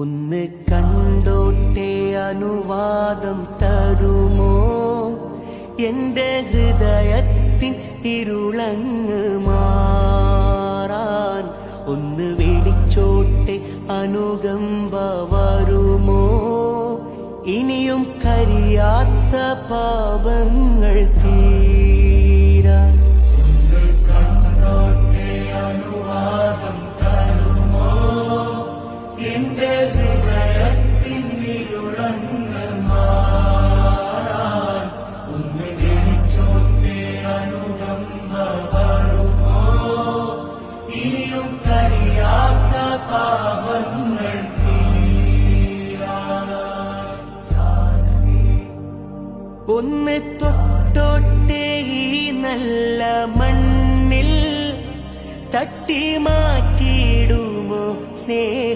ഒന്ന് കണ്ടോട്ടെ അനുവാദം തരുമോ? എന്റെ ഹൃദയത്തിൻ ഇരുളങ്ങ് മാറാൻ ഒന്ന് വിളിച്ചോട്ടെ അനുകമ്പ വരുമോ? ഇനിയും കരിയാത്ത പാപങ്ങൾ തീരാൻ ഒന്ന് കണ്ടോട്ടെ അനുവാദം തരുമോ? എന്റെ ഹൃദയത്തിൻ ഇരുളങ്ങ് മാറാൻ ഒന്ന് വിളിച്ചോട്ടെ അനുകമ്പ വരുമോ? ഇനിയും കരിയാത്ത പാപങ്ങൾ ഒന്ന് തൊട്ടോട്ടെ ഈ നല്ല മണ്ണിൽ തട്ടി മാറ്റിയിടുമോ സ്നേഹ